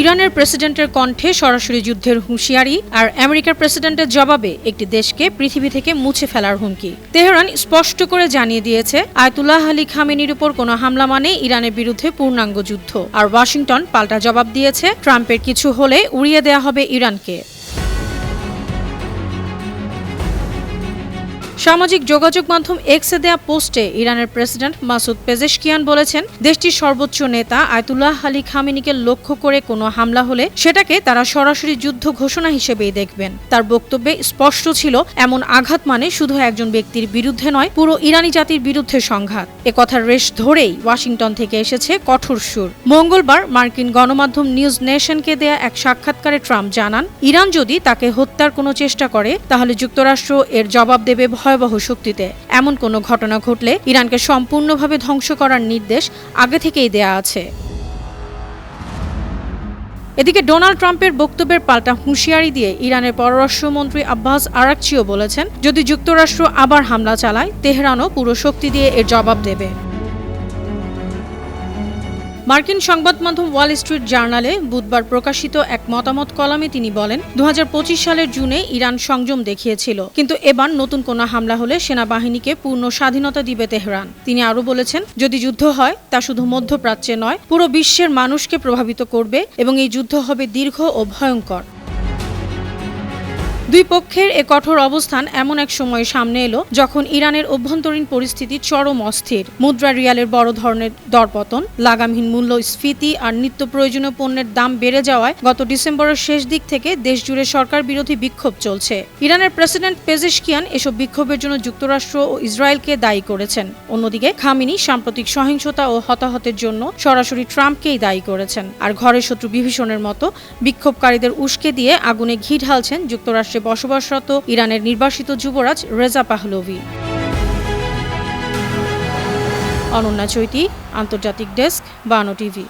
ইরানের প্রেসিডেন্টের কণ্ঠে সরাসরি যুদ্ধের হুঁশিয়ারি আর আমেরিকার প্রেসিডেন্টের জবাবে একটি দেশকে পৃথিবী থেকে মুছে ফেলার হুমকি। তেহরান স্পষ্ট করে জানিয়ে দিয়েছে আয়াতুল্লাহ আলী খামেনির উপর কোনো হামলা মানে ইরানের বিরুদ্ধে পূর্ণাঙ্গ যুদ্ধ। আর ওয়াশিংটন পাল্টা জবাব দিয়েছে, ট্রাম্পের কিছু হলে উড়িয়ে দেয়া হবে ইরানকে। সামাজিক যোগাযোগ মাধ্যম এক্সে দেয়া পোস্টে ইরানের প্রেসিডেন্ট মাসুদ পেজেশকিয়ান বলেছেন, দেশটির সর্বোচ্চ নেতা আয়াতুল্লাহ আলী খামেনিকে লক্ষ্য করে কোনো হামলা হলে সেটাকে তারা সরাসরি যুদ্ধ ঘোষণা হিসেবেই দেখবেন। তার বক্তব্যে স্পষ্ট ছিল, এমন আঘাত মানে শুধু একজন ব্যক্তির বিরুদ্ধে নয়, পুরো ইরানি জাতির বিরুদ্ধে সংঘাত। এ কথার রেশ ধরেই ওয়াশিংটন থেকে এসেছে কঠোর সুর। মঙ্গলবার মার্কিন গণমাধ্যম নিউজ নেশনকে দেয়া এক সাক্ষাৎকারে ট্রাম্প জানান, ইরান যদি তাকে হত্যার কোনো চেষ্টা করে তাহলে যুক্তরাষ্ট্র এর জবাব দেবে ভয়াবহ শক্তিতে। এমন কোনো ঘটনা ঘটলে ইরানকে সম্পূর্ণভাবে ধ্বংস করার নির্দেশ আগে থেকেই দেয়া আছে। এদিকে ডোনাল্ড ট্রাম্পের বক্তব্যের পাল্টা হুঁশিয়ারি দিয়ে ইরানের পররাষ্ট্রমন্ত্রী আব্বাস আরাকচিও বলেছেন, যদি যুক্তরাষ্ট্র আবার হামলা চালায়, তেহরানও পুরো শক্তি দিয়ে এর জবাব দেবে। মার্কিন সংবাদ মাধ্যম ওয়াল স্ট্রিট জার্নালে বুধবার প্রকাশিত এক মতামত কলামে তিনি বলেন, 2025 সালের জুনে ইরান সংযম দেখিয়েছিল, কিন্তু এবার নতুন কোনো হামলা হলে সেনাবাহিনীকে পূর্ণ স্বাধীনতা দিবে তেহরান। তিনি আরও বলেছেন, যদি যুদ্ধ হয় তা শুধু মধ্যপ্রাচ্যে নয়, পুরো বিশ্বের মানুষকে প্রভাবিত করবে এবং এই যুদ্ধ হবে দীর্ঘ ও ভয়ঙ্কর। দুই পক্ষের এ কঠোর অবস্থান এমন এক সময় সামনে এলো যখন ইরানের অভ্যন্তরীণ পরিস্থিতি চরম অস্থির। মুদ্রা রিয়ালের বড় ধরনের দরপতন, লাগামহীন মূল্যস্ফীতি আর নিত্য প্রয়োজনীয় পণ্যের দাম বেড়ে যাওয়ায় গত ডিসেম্বরের শেষ দিক থেকে দেশজুড়ে সরকার বিরোধী বিক্ষোভ চলছে। ইরানের প্রেসিডেন্ট পেজেশকিয়ান এসব বিক্ষোভের জন্য যুক্তরাষ্ট্র ও ইসরায়েলকে দায়ী করেছেন। অন্যদিকে খামেনি সাম্প্রতিক সহিংসতা ও হতাহতের জন্য সরাসরি ট্রাম্পকেই দায়ী করেছেন। আর ঘরের শত্রু বিভীষণের মতো বিক্ষোভকারীদের উস্কে দিয়ে আগুনে ঘি ঢালছেন যুক্তরাষ্ট্রে বসবাসরত ইরানের নির্বাসিত যুবরাজ রেজা পাহলভি। অনন্যা চৈতি, আন্তর্জাতিক ডেস্ক, বানো টিভি।